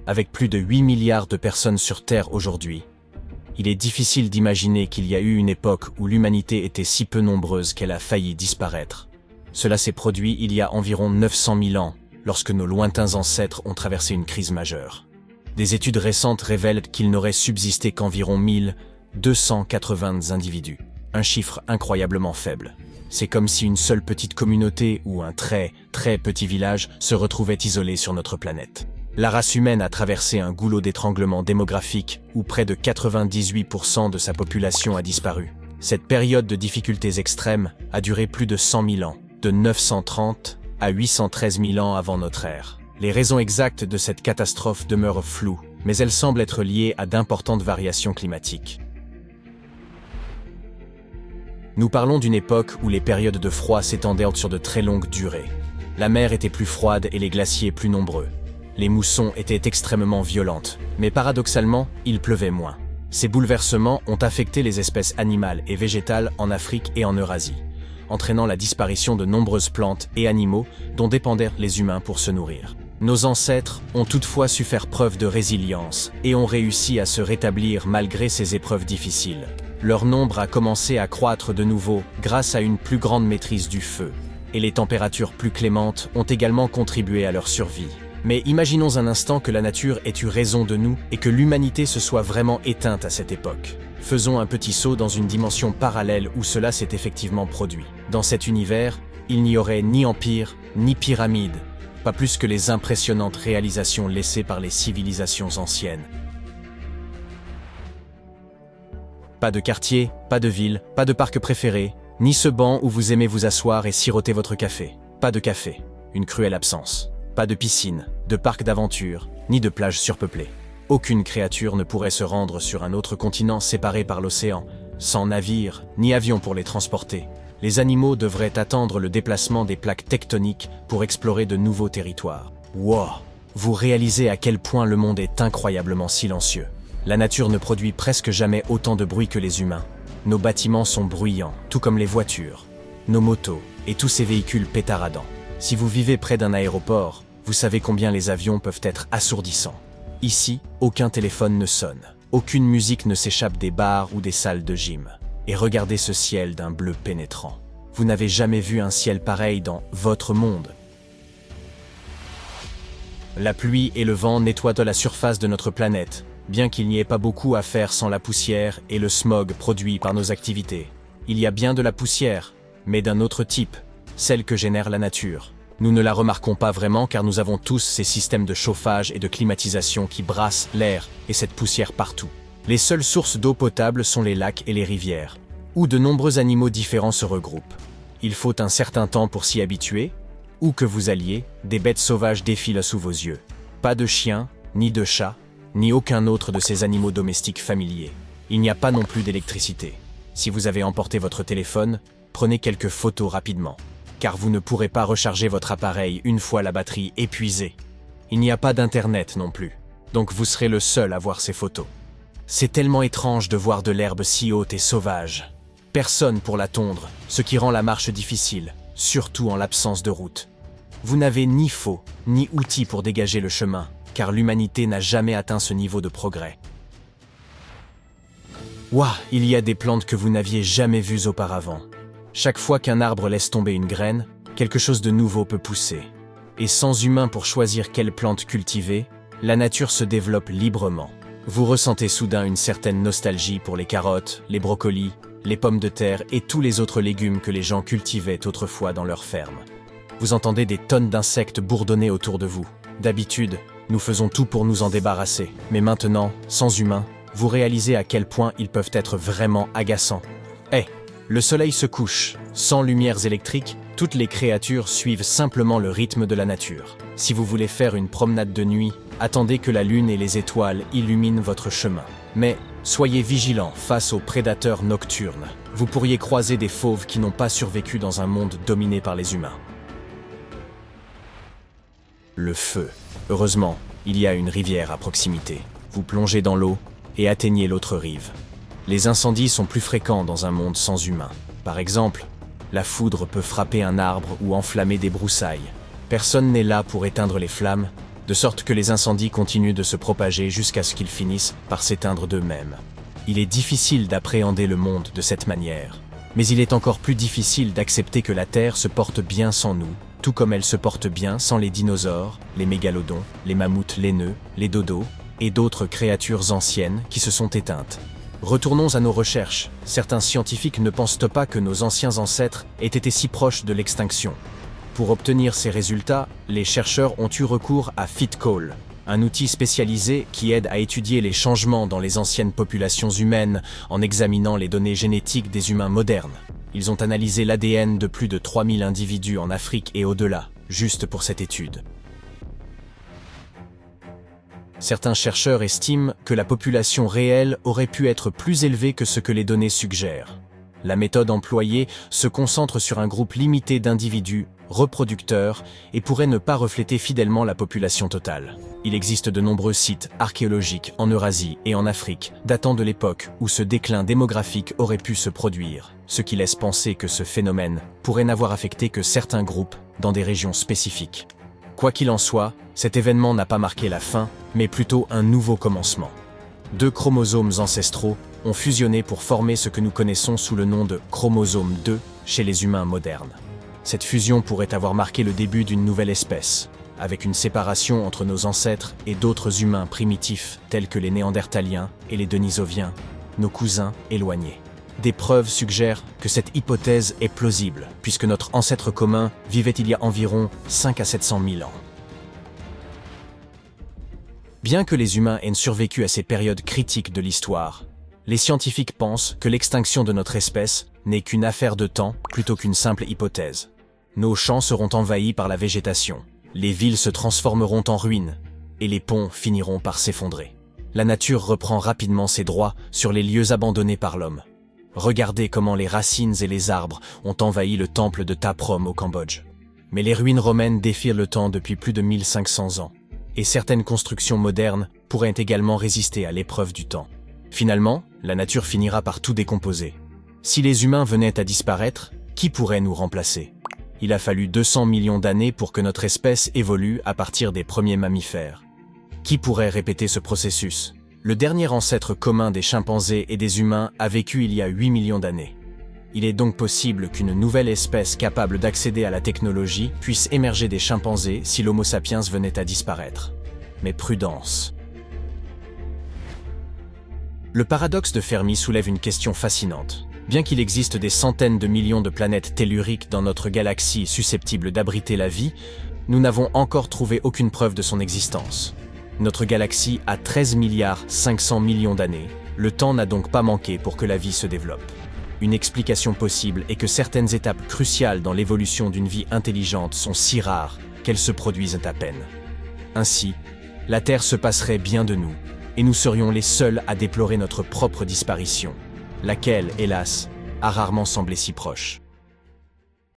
Avec plus de 8 milliards de personnes sur Terre aujourd'hui, il est difficile d'imaginer qu'il y a eu une époque où l'humanité était si peu nombreuse qu'elle a failli disparaître. Cela s'est produit il y a environ 900 000 ans, lorsque nos lointains ancêtres ont traversé une crise majeure. Des études récentes révèlent qu'il n'aurait subsisté qu'environ 1280 individus. Un chiffre incroyablement faible. C'est comme si une seule petite communauté ou un très petit village se retrouvait isolé sur notre planète. La race humaine a traversé un goulot d'étranglement démographique où près de 98% de sa population a disparu. Cette période de difficultés extrêmes a duré plus de 100 000 ans, de 930 à 813 000 ans avant notre ère. Les raisons exactes de cette catastrophe demeurent floues, mais elles semblent être liées à d'importantes variations climatiques. Nous parlons d'une époque où les périodes de froid s'étendaient sur de très longues durées. La mer était plus froide et les glaciers plus nombreux. Les moussons étaient extrêmement violentes, mais paradoxalement, il pleuvait moins. Ces bouleversements ont affecté les espèces animales et végétales en Afrique et en Eurasie, entraînant la disparition de nombreuses plantes et animaux dont dépendaient les humains pour se nourrir. Nos ancêtres ont toutefois su faire preuve de résilience et ont réussi à se rétablir malgré ces épreuves difficiles. Leur nombre a commencé à croître de nouveau grâce à une plus grande maîtrise du feu, et les températures plus clémentes ont également contribué à leur survie. Mais imaginons un instant que la nature ait eu raison de nous et que l'humanité se soit vraiment éteinte à cette époque. Faisons un petit saut dans une dimension parallèle où cela s'est effectivement produit. Dans cet univers, il n'y aurait ni empire, ni pyramide, pas plus que les impressionnantes réalisations laissées par les civilisations anciennes. Pas de quartier, pas de ville, pas de parc préféré, ni ce banc où vous aimez vous asseoir et siroter votre café. Pas de café, une cruelle absence. Pas de piscine, de parc d'aventure, ni de plage surpeuplée. Aucune créature ne pourrait se rendre sur un autre continent séparé par l'océan, sans navire, ni avion pour les transporter. Les animaux devraient attendre le déplacement des plaques tectoniques pour explorer de nouveaux territoires. Wow! Vous réalisez à quel point le monde est incroyablement silencieux. La nature ne produit presque jamais autant de bruit que les humains. Nos bâtiments sont bruyants, tout comme les voitures, nos motos et tous ces véhicules pétaradants. Si vous vivez près d'un aéroport, vous savez combien les avions peuvent être assourdissants. Ici, aucun téléphone ne sonne, aucune musique ne s'échappe des bars ou des salles de gym. Et regardez ce ciel d'un bleu pénétrant. Vous n'avez jamais vu un ciel pareil dans votre monde. La pluie et le vent nettoient la surface de notre planète, bien qu'il n'y ait pas beaucoup à faire sans la poussière et le smog produit par nos activités. Il y a bien de la poussière, mais d'un autre type, celle que génère la nature. Nous ne la remarquons pas vraiment car nous avons tous ces systèmes de chauffage et de climatisation qui brassent l'air et cette poussière partout. Les seules sources d'eau potable sont les lacs et les rivières, où de nombreux animaux différents se regroupent. Il faut un certain temps pour s'y habituer, où que vous alliez, des bêtes sauvages défilent sous vos yeux. Pas de chiens, ni de chats, ni aucun autre de ces animaux domestiques familiers. Il n'y a pas non plus d'électricité. Si vous avez emporté votre téléphone, prenez quelques photos rapidement, car vous ne pourrez pas recharger votre appareil une fois la batterie épuisée. Il n'y a pas d'internet non plus, donc vous serez le seul à voir ces photos. C'est tellement étrange de voir de l'herbe si haute et sauvage. Personne pour la tondre, ce qui rend la marche difficile, surtout en l'absence de route. Vous n'avez ni faux, ni outils pour dégager le chemin, car l'humanité n'a jamais atteint ce niveau de progrès. Ouah, il y a des plantes que vous n'aviez jamais vues auparavant. Chaque fois qu'un arbre laisse tomber une graine, quelque chose de nouveau peut pousser. Et sans humain pour choisir quelle plante cultiver, la nature se développe librement. Vous ressentez soudain une certaine nostalgie pour les carottes, les brocolis, les pommes de terre et tous les autres légumes que les gens cultivaient autrefois dans leurs fermes. Vous entendez des tonnes d'insectes bourdonner autour de vous. D'habitude, nous faisons tout pour nous en débarrasser, mais maintenant, sans humains, vous réalisez à quel point ils peuvent être vraiment agaçants. Le soleil se couche. Sans lumières électriques, toutes les créatures suivent simplement le rythme de la nature. Si vous voulez faire une promenade de nuit, attendez que la lune et les étoiles illuminent votre chemin. Mais soyez vigilants face aux prédateurs nocturnes. Vous pourriez croiser des fauves qui n'ont pas survécu dans un monde dominé par les humains. Le feu. Heureusement, il y a une rivière à proximité. Vous plongez dans l'eau et atteignez l'autre rive. Les incendies sont plus fréquents dans un monde sans humains. Par exemple, la foudre peut frapper un arbre ou enflammer des broussailles. Personne n'est là pour éteindre les flammes, de sorte que les incendies continuent de se propager jusqu'à ce qu'ils finissent par s'éteindre d'eux-mêmes. Il est difficile d'appréhender le monde de cette manière, mais il est encore plus difficile d'accepter que la Terre se porte bien sans nous, tout comme elle se porte bien sans les dinosaures, les mégalodons, les mammouths laineux, les dodos, et d'autres créatures anciennes qui se sont éteintes. Retournons à nos recherches. Certains scientifiques ne pensent pas que nos anciens ancêtres aient été si proches de l'extinction. Pour obtenir ces résultats, les chercheurs ont eu recours à FitCall, un outil spécialisé qui aide à étudier les changements dans les anciennes populations humaines en examinant les données génétiques des humains modernes. Ils ont analysé l'ADN de plus de 3000 individus en Afrique et au-delà, juste pour cette étude. Certains chercheurs estiment que la population réelle aurait pu être plus élevée que ce que les données suggèrent. La méthode employée se concentre sur un groupe limité d'individus, reproducteurs, et pourrait ne pas refléter fidèlement la population totale. Il existe de nombreux sites archéologiques en Eurasie et en Afrique, datant de l'époque où ce déclin démographique aurait pu se produire, ce qui laisse penser que ce phénomène pourrait n'avoir affecté que certains groupes dans des régions spécifiques. Quoi qu'il en soit, cet événement n'a pas marqué la fin, mais plutôt un nouveau commencement. 2 chromosomes ancestraux ont fusionné pour former ce que nous connaissons sous le nom de chromosome 2 chez les humains modernes. Cette fusion pourrait avoir marqué le début d'une nouvelle espèce, avec une séparation entre nos ancêtres et d'autres humains primitifs tels que les Néandertaliens et les Denisoviens, nos cousins éloignés. Des preuves suggèrent que cette hypothèse est plausible, puisque notre ancêtre commun vivait il y a environ 5 à 700 000 ans. Bien que les humains aient survécu à ces périodes critiques de l'histoire, les scientifiques pensent que l'extinction de notre espèce n'est qu'une affaire de temps plutôt qu'une simple hypothèse. Nos champs seront envahis par la végétation, les villes se transformeront en ruines, et les ponts finiront par s'effondrer. La nature reprend rapidement ses droits sur les lieux abandonnés par l'homme. Regardez comment les racines et les arbres ont envahi le temple de Taprom au Cambodge. Mais les ruines romaines défient le temps depuis plus de 1500 ans, et certaines constructions modernes pourraient également résister à l'épreuve du temps. Finalement, la nature finira par tout décomposer. Si les humains venaient à disparaître, qui pourrait nous remplacer? Il a fallu 200 millions d'années pour que notre espèce évolue à partir des premiers mammifères. Qui pourrait répéter ce processus? Le dernier ancêtre commun des chimpanzés et des humains a vécu il y a 8 millions d'années. Il est donc possible qu'une nouvelle espèce capable d'accéder à la technologie puisse émerger des chimpanzés si l'Homo sapiens venait à disparaître. Mais prudence. Le paradoxe de Fermi soulève une question fascinante. Bien qu'il existe des centaines de millions de planètes telluriques dans notre galaxie susceptibles d'abriter la vie, nous n'avons encore trouvé aucune preuve de son existence. Notre galaxie a 13 milliards 500 millions d'années. Le temps n'a donc pas manqué pour que la vie se développe. Une explication possible est que certaines étapes cruciales dans l'évolution d'une vie intelligente sont si rares qu'elles se produisent à peine. Ainsi, la Terre se passerait bien de nous, et nous serions les seuls à déplorer notre propre disparition, laquelle, hélas, a rarement semblé si proche.